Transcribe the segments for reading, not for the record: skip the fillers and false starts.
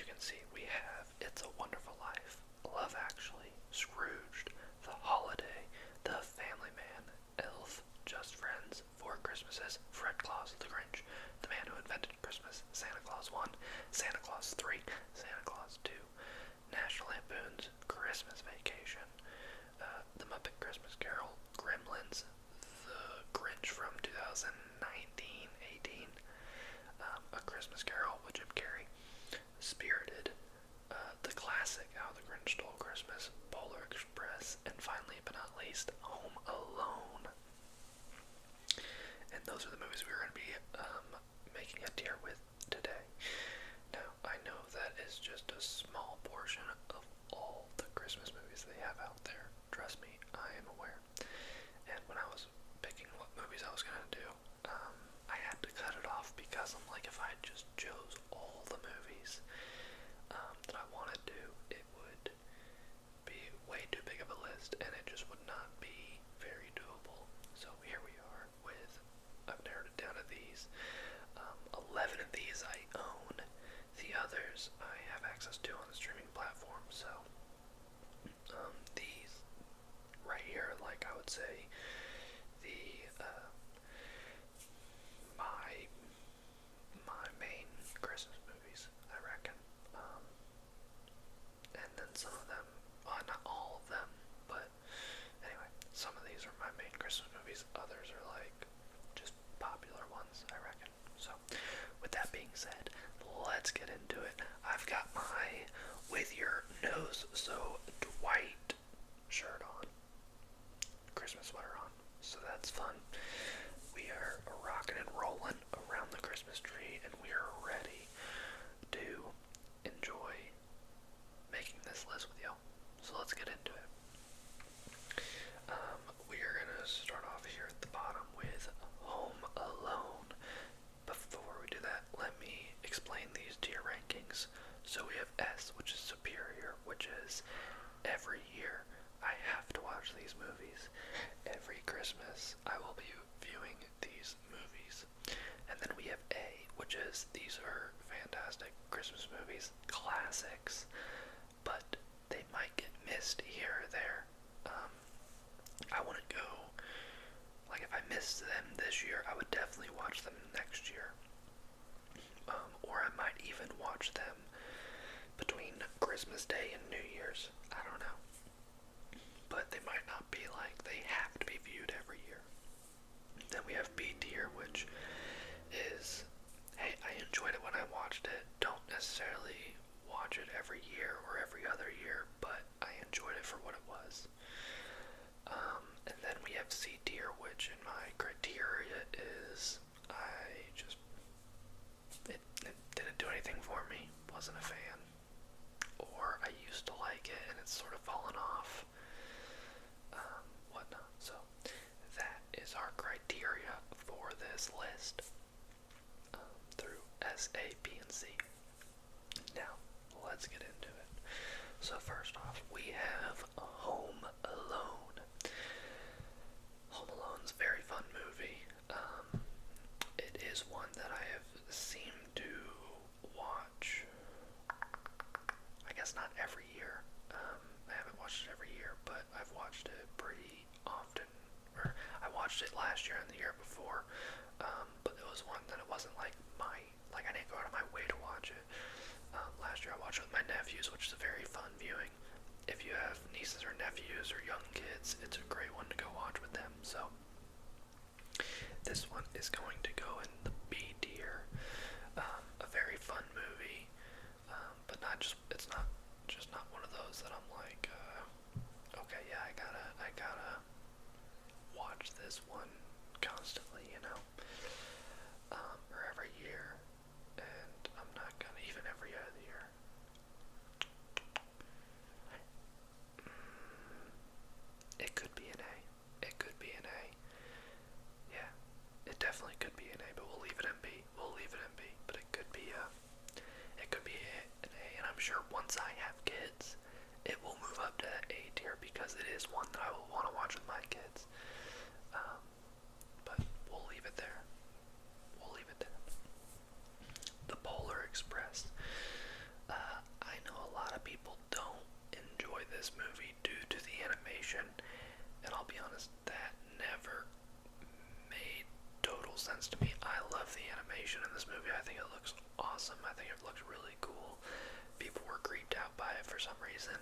can see, we have It's a Wonderful Life, Love Actually, Scrooged, The Holiday, The Family Man, Elf, Just Friends, Four Christmases, Fred Claus, The Grinch, The Man Who Invented Christmas, Santa Claus 1, Santa Claus 3, Santa Claus 2, National Lampoon's Christmas Vacation, The Muppet Christmas Carol, Gremlins, The Grinch from 2019-18, A Christmas Carol with Jim Carrey, Spirited, the classic How the Grinch Stole Christmas, Polar Express, and finally but not least, Home Alone. And those are the movies we're going to be making a tier with today. Now, I know that is just a small portion of all the Christmas movies they have out there. Trust me, I am aware. And when I was picking what movies I was going to do, I had to cut it off because I'm like, if I just chose all the movies that I want to do, it would be way too big of a list, and it just would not be very doable. So here we are with, I've narrowed it down to these. 11 of these I own. The others I have access to on the streaming platform. So these right here, like I would say, the my main Christmas movies, I reckon. And then some of them, not all of them, but anyway, some of these are my main Christmas movies. Others are like just popular ones, I reckon. So, with that being said, let's get into it. I've got my With Your Nose So Dwight shirt on, Christmas sweater on, so that's fun. We are rocking and rolling around the Christmas tree, and we are ready to enjoy making this list with y'all. So let's get into it. We are going to start off here at the bottom with Home Alone. Before we do that, let me explain these tier rankings. So we have S, which is superior, which is every year I have to watch these movies. Every Christmas I will be viewing these movies. And then we have A, which is these are fantastic Christmas movies, classics, but they might get missed here or there. I wouldn't go, like if I missed them this year, I would definitely watch them next year. Or I might even watch them between Christmas Day and New Year's. I don't know. But they might not be like they have to be viewed every year. Then we have B tier, which is, hey, I enjoyed it when I watched it. Don't necessarily watch it every year or every other year, but I enjoyed it for what it was. And then we have C tier, which in my criteria is it didn't do anything for me, wasn't a fan, or I used to like it and it's sort of fallen off, whatnot. So that is our criteria for this list, through S, A, B, and C. Now, let's get into it. So first off, we have Home Alone. Home Alone's a very fun movie. It is one that I have seemed to watch, I guess not every year. I haven't watched it every year, but I've watched it pretty often. Or I watched it last year and the year before, but it was one that it wasn't like I didn't go out of my way to watch it. Last year I watched it with my nephews, which is a very fun viewing. If you have nieces or nephews or young kids, it's a great one to go watch with them. So this one is going to go in the B tier. A very fun movie, but it's not just not one of those that I'm like, okay, yeah, I gotta watch this one constantly, or every year, and I'm not gonna, even every other year. It could be an A. It could be an A. Yeah, it definitely could be an A, but we'll leave it in B. But it could be an A, and I'm sure once I have kids, it will move up to A tier because it is one that I will want to watch with my kids. But we'll leave it there. The Polar Express. this movie due to the animation, and I'll be honest, that never made total sense to me. I love the animation in this movie. I think it looks awesome. I think it looks really cool. People were creeped out by it for some reason.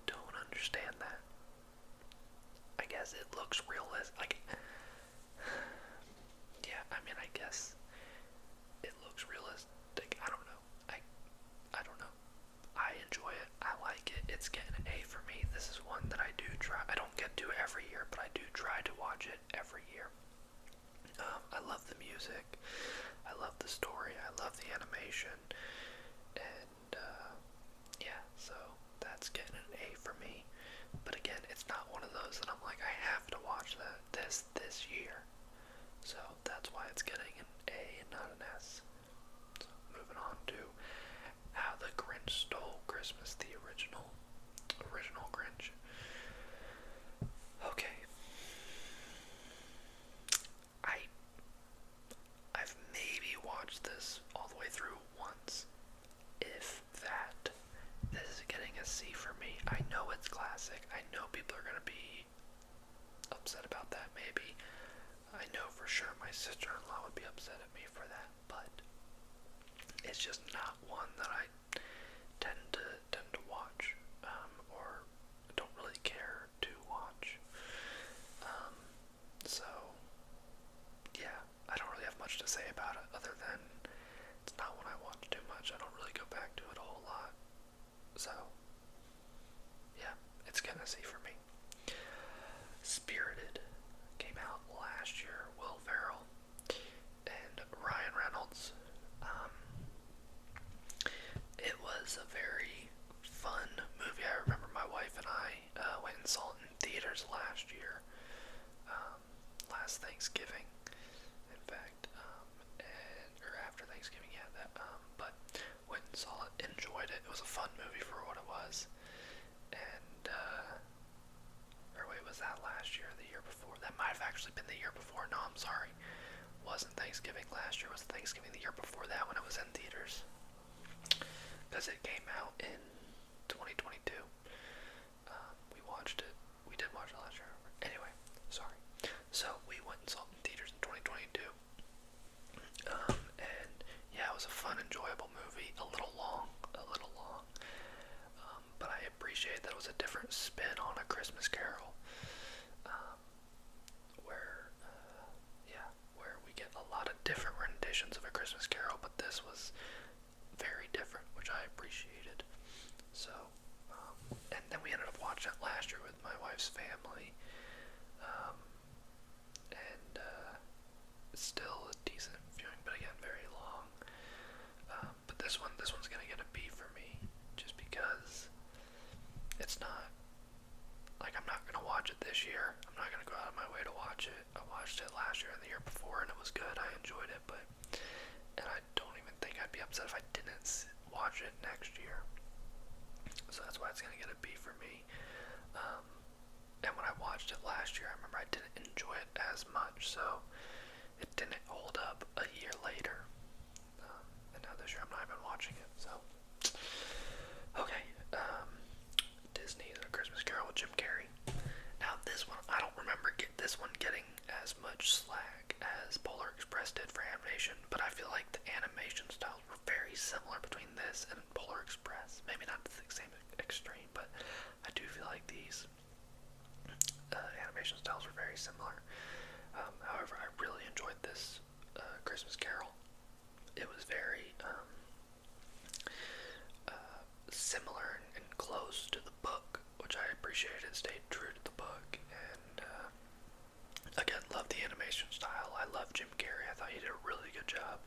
Don't understand that. I guess it looks realistic. Like, yeah, I mean, I guess it looks realistic. I don't know. I don't know. I enjoy it. I like it. It's getting an A for me. This is one that I do try. I don't get to every year, but I do try to watch it every year. I love the music. I love the story. I love the animation. And, yeah, so that's getting an A for me. But again, it's not one of those that I'm like, I have to watch this year. So that's why it's getting an A and not an S. So moving on to How the Grinch Stole Christmas, the original Grinch. Okay. I've maybe watched this all the way through once, if that. This is getting a C for me. I know it's classic. I know people are gonna be upset about that, maybe. I know for sure my sister-in-law would be upset at me for that, but it's just not one that I tend to watch, or don't really care to watch. So yeah, I don't really have much to say about it other than it's not one I watch too much. I don't really go back to it a whole lot. So yeah, it's gonna C for me. Spirited came out last year. Will Ferrell and Ryan Reynolds. It was a very fun movie. I remember my wife and I went and saw it in theaters last year, last Thanksgiving, in fact, or after Thanksgiving, yeah, but went and saw it, enjoyed it. It was a fun movie for what it was, and, or wait, was that last year or the year before? That might have actually been the year before. No, I'm sorry. It wasn't Thanksgiving last year. It was Thanksgiving the year before that when it was in theaters, because it came out in 2022. We watched it. We did watch it last year. Anyway, sorry. So we went and saw it in theaters in 2022. And yeah, it was a fun, enjoyable movie. A little long. But I appreciate that it was a different spin on A Christmas Carol. Where we get a lot of different renditions of A Christmas Carol, but this was very different, which I appreciated. So, and then we ended up watching it last year with my wife's family, and it's still a decent viewing, but again, very long. But this one's gonna get a B for me, just because it's not, like, I'm not gonna watch it this year. I'm not gonna go out of my way to watch it. I watched it last year and the year before, and it was good. I enjoyed it, and I don't even think I'd be upset if I didn't watch it next year. So that's why it's gonna get a B for me. And when I watched it last year, I remember I didn't enjoy it as much, so it didn't hold up a year later. And now this year I'm not even watching it, so. Okay, Disney's A Christmas Carol with Jim Carrey. Now this one, I don't remember this one getting as much slack as Polar Express did for animation, but I feel like the animation styles were very similar between this and Polar Express. Maybe not to the same extreme, but I do feel like these animation styles were very similar. However, I really enjoyed this Christmas Carol. It was very similar and close to the book, which I appreciated. It stayed true to the book, and again, love the animation style. I love Jim Carrey. I thought he did a really good job.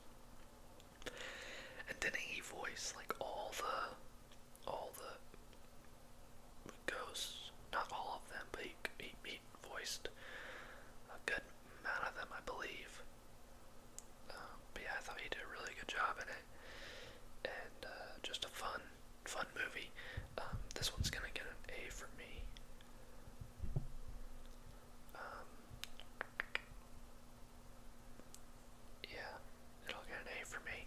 And didn't he voice like all the ghosts? Not all of them, but he voiced a good amount of them, I believe. But yeah, I thought he did a really good job in it, and just a fun movie. This one's gonna get an A for me. Yeah, it'll get an A for me.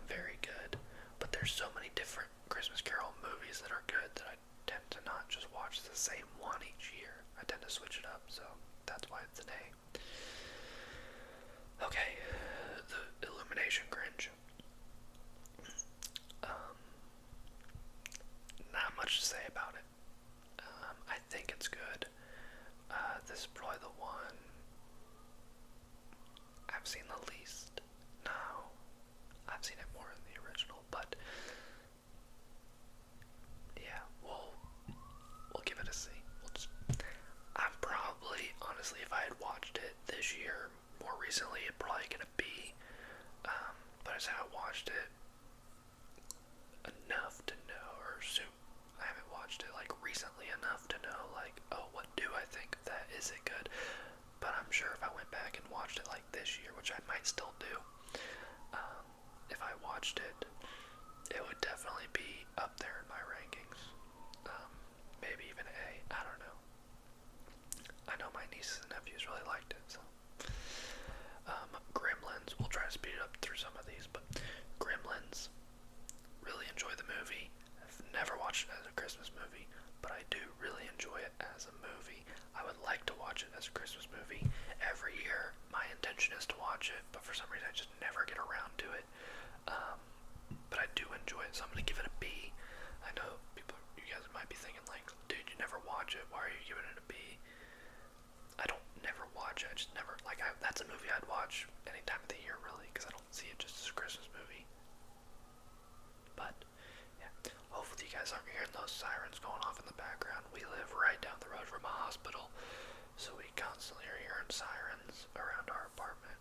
Very good. But there's so many different Christmas Carol movies that are good that tend to not just watch the same one each year. I tend to switch it up, so that's why it's an A. Okay, the Illumination Grinch. Not much to say about it. I think it's good. This is probably the one I've seen the least. No, I've seen it more in the original, but yeah, we'll give it a C. I'm probably, honestly, if I had watched it this year, more recently, it'd probably get a B. But I haven't watched it enough to know, or soon. I haven't watched it like recently enough to know, like, oh, what do I think of that? Is it good? But I'm sure if I went back and watched it like this year, which I might still do, if I watched it, it would definitely be up there in my rankings. Maybe even A. I don't know. I know my nieces and nephews really liked it, so. Gremlins, we'll try to speed it up through some of these, but Gremlins, really enjoy the movie. I've never watched it as a Christmas movie, but I do really enjoy it as a movie. I would like to watch it as a Christmas movie every year. My intention is to watch it, but for some reason I just never get around to it. But I do enjoy it, so I'm going to give it a B. I know you guys might be thinking like, dude, you never watch it, why are you giving it a B? I don't never watch it, I just never, like, that's a movie I'd watch any time of the year, really, because I don't see it just as a Christmas movie. But, yeah, hopefully you guys aren't hearing those sirens going off in the background. We live right down the road from a hospital, so we constantly are hearing sirens around our apartment.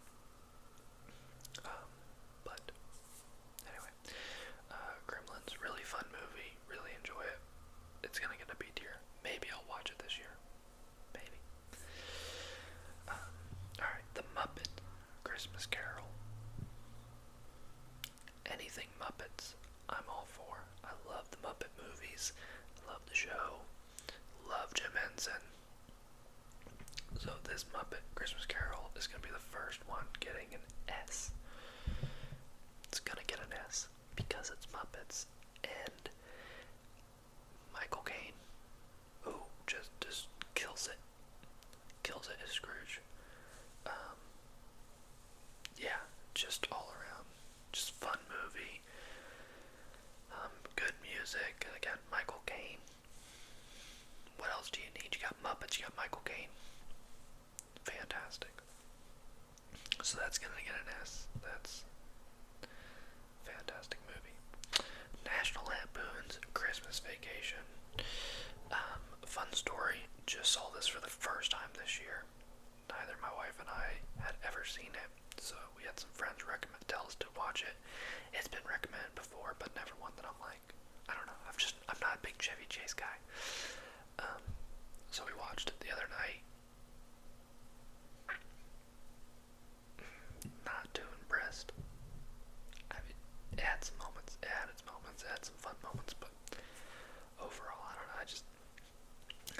But, anyway, Gremlins, really fun movie, really enjoy it. It's gonna get a B tier. Maybe I'll watch it this year. Maybe. Alright, The Muppet Christmas Carol. Anything Muppets, I'm all for. I love the Muppet movies. I love the show. Love Jim Henson. So this Muppet Christmas Carol is going to be the first one getting an S. It's going to get an S because it's Muppets. And Michael Caine, who just kills it. Kills it as Scrooge. Yeah, just all around. Just fun movie. Good music. And again, Michael Caine. What else do you need? You got Muppets, you got Michael Caine. Fantastic. So that's gonna get an S. That's fantastic movie. National Lampoon's Christmas Vacation. Fun story. Just saw this for the first time this year. Neither my wife and I had ever seen it, so we had some friends tell us to watch it. It's been recommended before, but never one that I'm like, I don't know. I'm not a big Chevy Chase guy. So we watched it the other night. Not too impressed. I mean, it had some moments. It had its moments. It had some fun moments, but overall, I don't know.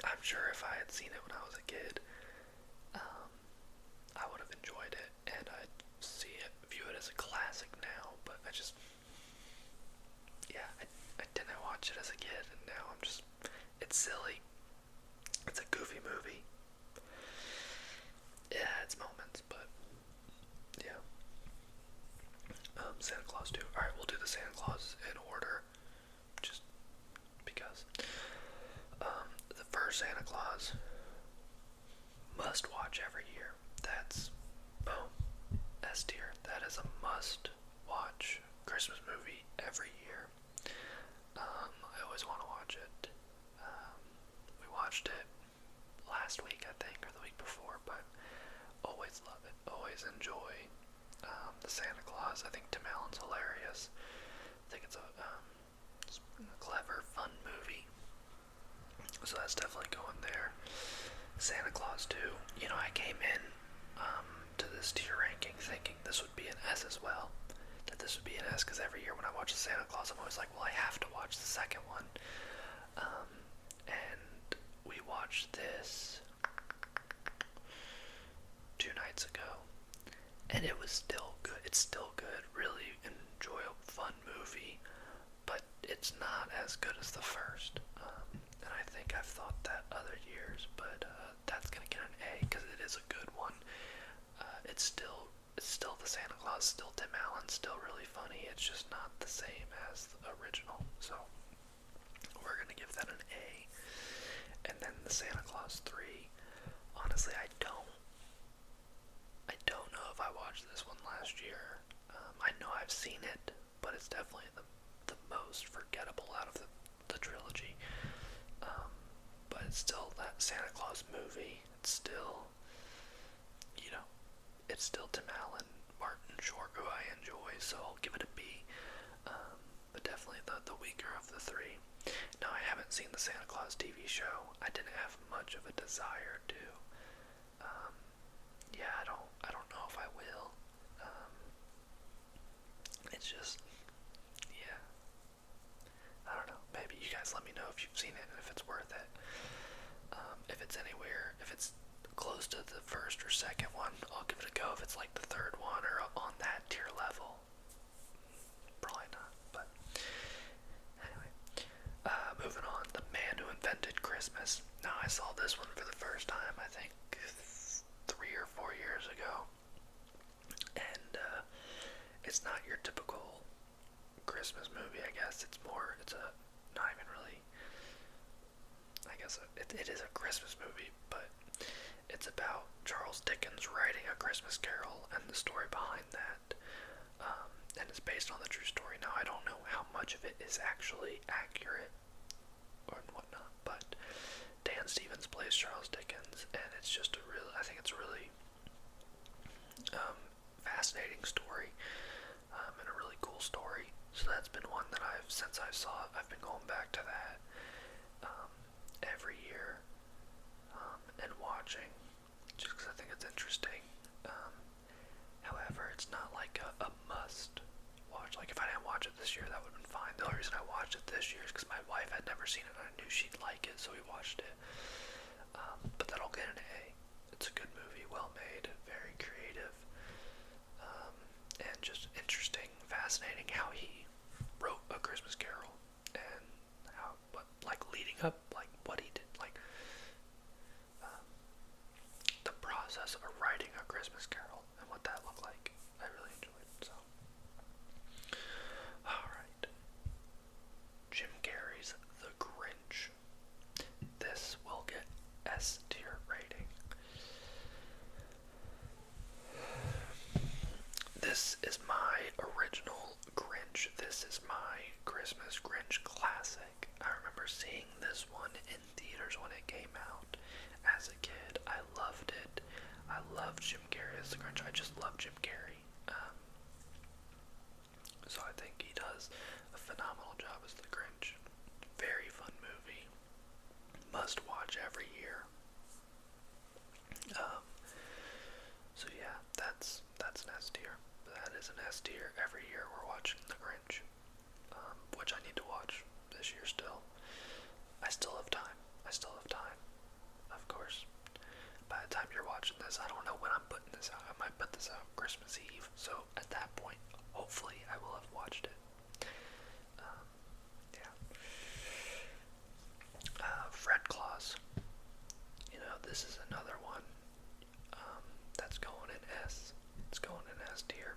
I'm sure if I had seen it when I was a kid, I would have enjoyed it, and I'd view it as a classic now, but I didn't watch it as a kid, and now it's silly. It's a goofy movie. It had its moments, but, yeah. Santa Claus 2. Alright, we'll do the Santa Claus in order, just because. The first Santa Claus, must watch every year. That's, boom, S tier. That is a must watch Christmas movie every year. I always want to watch it. We watched it last week, I think, or the week before, but always love it. Always enjoy the Santa Claus. I think Tim Allen's hilarious. I think it's a clever, fun movie. So that's definitely going there. Santa Claus 2. You know, I came in to this tier ranking thinking this would be an S as well. That this would be an S, because every year when I watch the Santa Claus, I'm always like, well, I have to watch the second one. And we watched this 2 nights ago, and it was still good. It's still good. Really enjoyable, fun movie, but it's not as good as the first. than I think I've thought that other years, but that's gonna get an A because it is a good one. It's still the Santa Claus, still Tim Allen, still really funny. It's just not the same as the original, so we're gonna give that an A. And then the Santa Claus 3. Honestly, I don't know if I watched this one last year. I know I've seen it, but it's definitely the most forgettable out of the trilogy. But it's still that Santa Claus movie. It's still, it's still Tim Allen, Martin Short, who I enjoy, so I'll give it a B. But definitely the weaker of the three. Now, I haven't seen the Santa Claus TV show. I didn't have much of a desire to. Yeah, I don't know if I will. It's just, yeah. I don't know. Maybe you guys let me know if you've seen it and if it's worth it. If it's anywhere, if it's close to the first or second one, I'll give it a go. If it's like the third one or on that tier level, probably not. But anyway, moving on. The Man Who Invented Christmas. Now, I saw this one for the first time, I think 3 or 4 years ago, and it's not your typical Christmas movie. I guess it's not even really. I guess it is a Christmas movie, but it's about Charles Dickens writing A Christmas Carol and the story behind that. And it's based on the true story. Now, I don't know how much of it is actually accurate or whatnot, but Dan Stevens plays Charles Dickens, and it's just I think it's a really fascinating story, and a really cool story. So that's been one that since I saw it, I've been going back to that every year, and watching, just because I think it's interesting. However, it's not like a must watch. Like, if I didn't watch it this year, that would have been fine. The only reason I watched it this year is because my wife had never seen it, and I knew she'd like it, so we watched it. But that'll get an A. It's a good movie, well made, very creative, and just interesting, fascinating how he wrote A Christmas Carol, and leading up, what he did, the process of writing A Christmas Carol and what that looked like. I really enjoyed it. So, alright. Jim Carrey's The Grinch. This will get S tier rating. This is my original Grinch. This is my Christmas Grinch classic. I remember seeing this one in theaters when it came out as a kid. I loved it. I loved Jim Carrey as the Grinch. I just love Jim Carrey. So I think he does a phenomenal job as the Grinch. Very fun movie. Must watch every year. So yeah, that's an S tier. That is an S tier. Every year we're watching The Grinch, which I need to watch this year still. I still have time. Of course. By the time you're watching this, I don't know when I'm putting this out. I might put this out Christmas Eve. So at that point, hopefully, I will have watched it. Yeah. Fred Claus. This is another one that's going in S. It's going in S tier.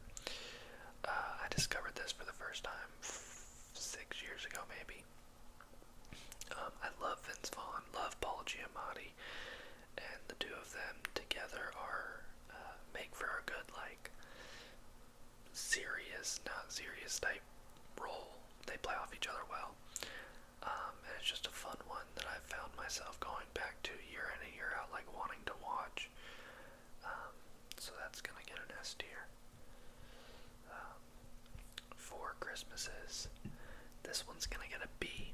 I discovered this for the first time 6 years ago, maybe. I love Vince Vaughn, love Paul Giamatti, and the two of them together make for a good, not serious type role. They play off each other well. And it's just a fun one that I've found myself going back to year in and year out, wanting to watch. So that's gonna get an S tier. For Christmases, this one's gonna get a B.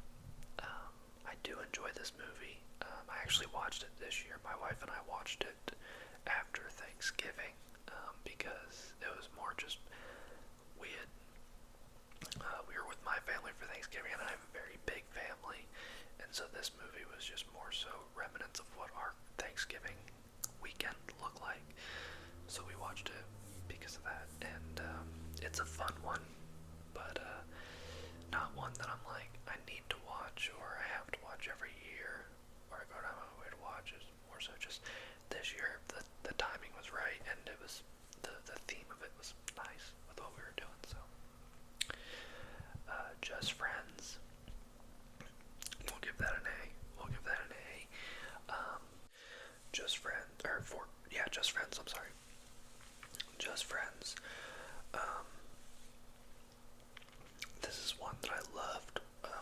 I do enjoy this movie. I actually watched it this year. My wife and I watched it after Thanksgiving, because it was more just we were with my family for Thanksgiving, and I have a very big family, and so this movie was just more so remnants of what our Thanksgiving weekend looked like. So we watched it because of that, and it's a fun one, but not one that I'm like, I need to watch or I have to watch every year So just this year, the timing was right, and it was the theme of it was nice with what we were doing. So, Just Friends. We'll give that an A. We'll give that an A. Just Friends, or for yeah, Just Friends. I'm sorry. Just Friends. This is one that I loved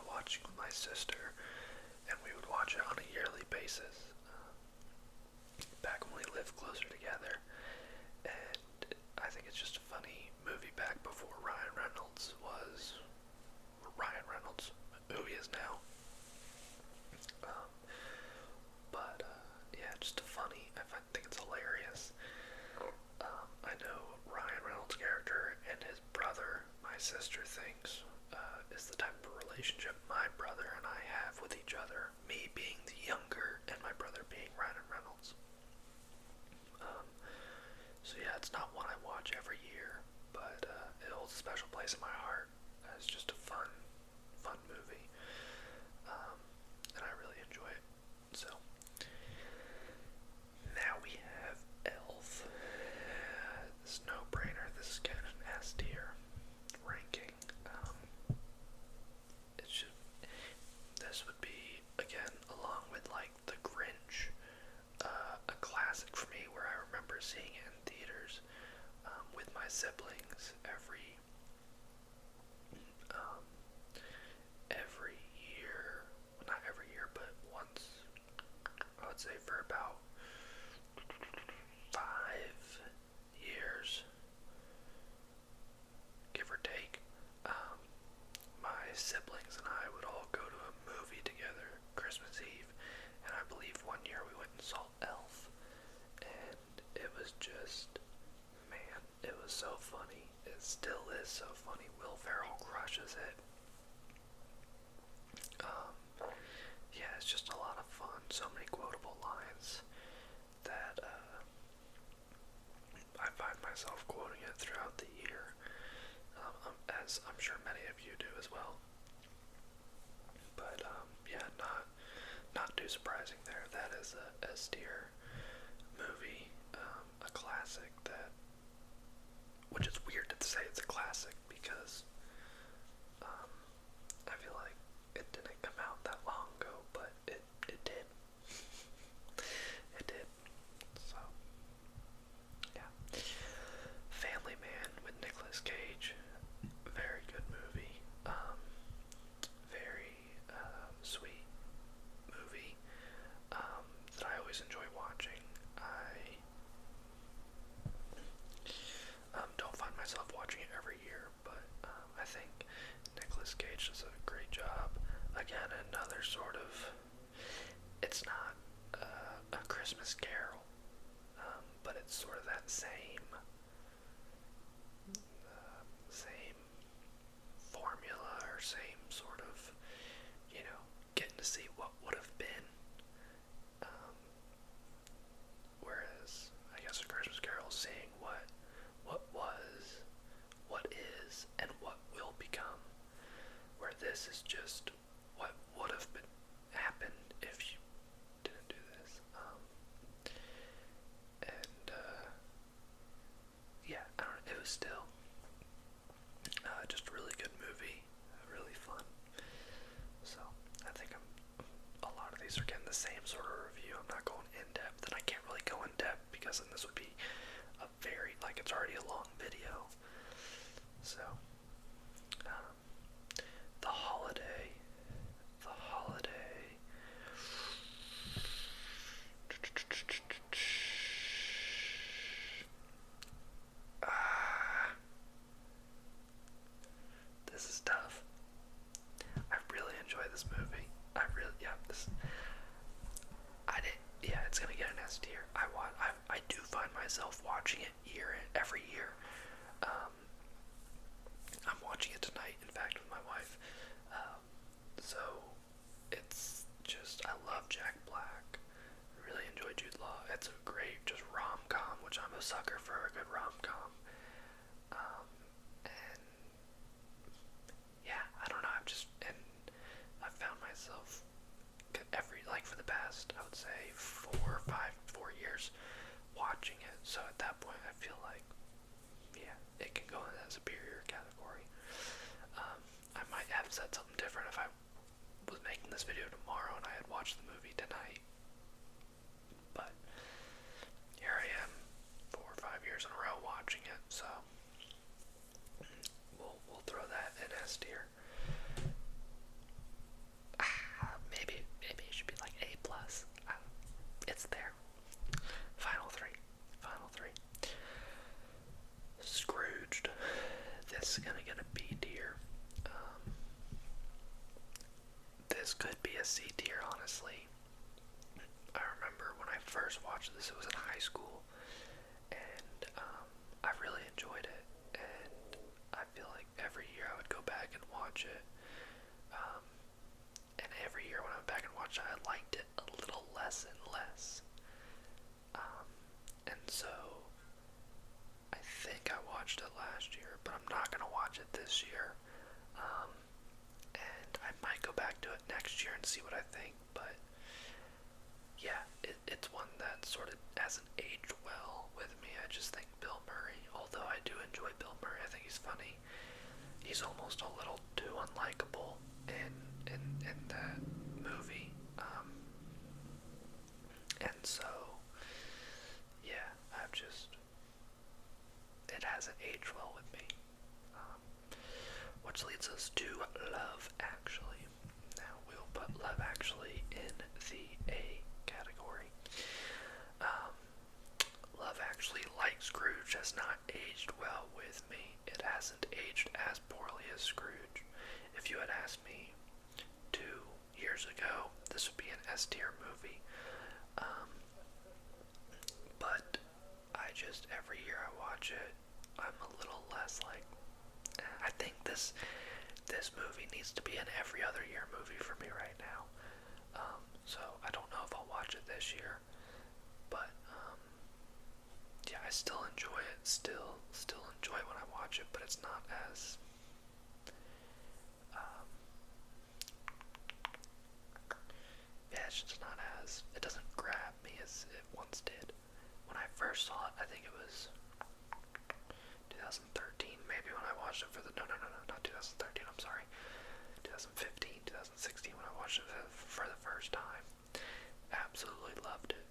watching with my sister, and we would watch it on a yearly basis. Back when we lived closer together, and I think it's just a funny movie back before Ryan Reynolds was who he is now. But yeah, just a funny. I think it's hilarious. I know Ryan Reynolds' character and his brother, my sister thinks, is the type of relationship my brother and I have with each other. Me being the younger, and my brother being Ryan Reynolds. So yeah, it's not one I watch every year, but it holds a special place in my heart. It's just a fun movie, and I really enjoy it. So now we have Elf. This is no brainer. This is getting an S tier ranking. It should. This would be again along with like The Grinch, a classic for me, where I remember seeing it in theaters with my siblings every year. Well, not every year, but once. I would say for about 5 years, give or take. My siblings and I would all go to a movie together Christmas Eve, and I believe one year we went and saw Elf, and it was just, man, it was so funny. It still is so funny. Will Ferrell crushes it. Yeah, it's just a lot of fun. So many quotable lines that I find myself quoting it throughout the year, as I'm sure many of you do as well. But yeah, not too surprising there. That is a S tier movie, a classic that, which is weird to say it's a classic because I feel like it didn't come out that long ago, but it did. It did. So yeah. Family Man with Nicolas Cage. Very good movie. Very sweet movie that I always enjoy watching. I don't find myself watching it every year, but I think Nicolas Cage does a great job. Again, another sort of, it's not a Christmas Carol, but it's sort of that same formula, or same sort of, getting to see what would have been. Whereas, I guess a Christmas Carol is seeing what was, what is, and what will become. Where this is just what would have been happened if you didn't do this. And yeah, I don't know, it was still just a really good movie, really fun. So I think a lot of these are getting the same sort of review. I'm not going in depth, and I can't really go in depth because then this would be a very, like, it's already a long video. So The Holiday. This is tough. I really enjoy this movie. It's gonna get an S tier. I do find myself watching it every year. I'm watching it tonight, in fact, with my wife. So it's just, I love Jack Black. Really enjoy Jude Law. It's a great just rom-com, which I'm a sucker for a good rom-com. And yeah, I don't know, I've found myself for the past, I would say, 4 or 5 years watching it. So at that point, I feel like, yeah, it can go in that superior category. I might have said something different if I was making this video tomorrow and I had watched the movie tonight. But here I am, 4 or 5 years in a row watching it, so we'll throw that in S tier. Maybe it should be like A plus. It's there. Final three. Scrooged. This is gonna get a B tier. This could be a C tier, honestly. I remember when I first watched this, it was in high school, and I really enjoyed it, and I feel like every year I would go back and watch it, and every year when I went back and watched it, I liked it a little less and less, and so I think I watched it last year, but I'm not going to watch it this year, and I might go back to it next year and see what I think, but yeah, it's one that sort of hasn't aged well with me. I just think Bill Murray, although I do enjoy Bill Murray, I think he's funny, he's almost a little too unlikable in that movie, and so, yeah, it hasn't aged well with me, which leads us to Love Actually. Now, we'll put Love Actually in the A category. Love Actually, like Scrooge, has not aged well with me. It hasn't aged as poorly as Scrooge. If you had asked me 2 years ago, this would be an S tier movie. But every year I watch it, I'm a little less like, I think this movie needs to be an every other year movie for me right now. So I don't know if I'll watch it this year, but yeah, I still enjoy it. Still enjoy it when I watch it, but it's not as it's just not as, it doesn't grab me as it once did. When I first saw it, I think it was 2013, maybe, when I watched it for the, no, not 2013, I'm sorry, 2015, 2016, when I watched it for the first time. Absolutely loved it.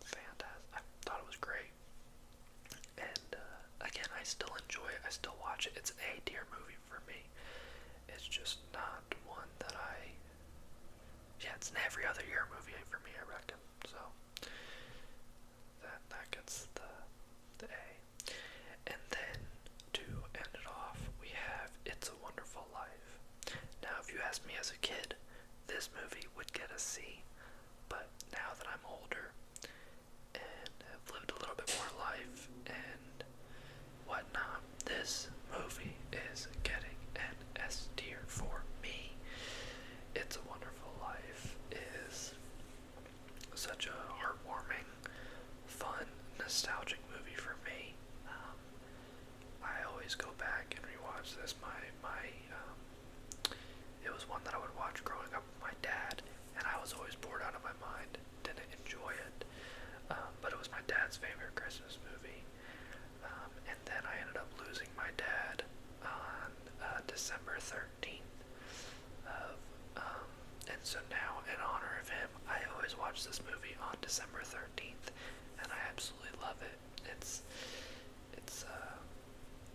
Fantastic. I thought it was great. And, again, I still enjoy it. I still watch it. It's an A tier movie for me. It's just not one that it's an every other year movie for me, I reckon. So, that gets the A. And then, to end it off, we have It's a Wonderful Life. Now, if you asked me as a kid, this movie would get a C, but now that I'm older and have lived a little bit more life and whatnot, this movie is getting an S tier for me. It's a Wonderful Life is such a heartwarming, fun, nostalgic movie for me. I always go back and rewatch this. It was one that I would watch growing up with my dad, and I was always bored out of my mind, didn't enjoy it, but it was my dad's favorite Christmas movie, and then I ended up losing my dad on December 13th, and so now, in honor of him, I always watch this movie on December 13th, and I absolutely love it. It's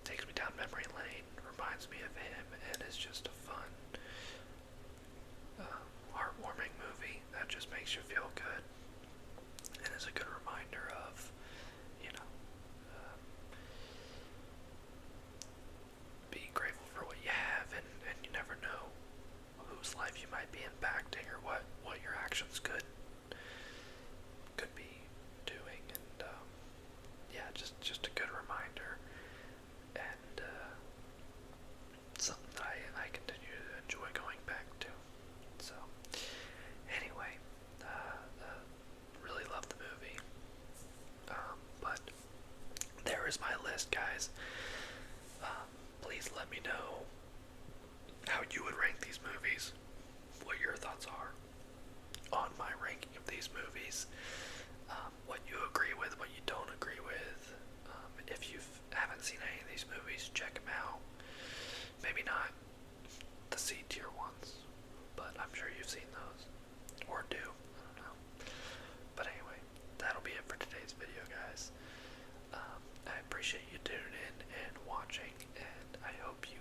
takes me down memory lane, reminds me of him, and it's just a fun, heartwarming movie that just makes you feel good, and is a good reminder of, being grateful for what you have, and you never know whose life you might be impacting, or what your actions could be doing, and yeah, just a good reminder, and something that I continue to enjoy going back to. So, anyway, really love the movie, but there is my list, guys. Please let me know how you would rank these movies, what your thoughts are on my or do. I don't know. But anyway, that'll be it for today's video, guys. I appreciate you tuning in and watching, and I hope you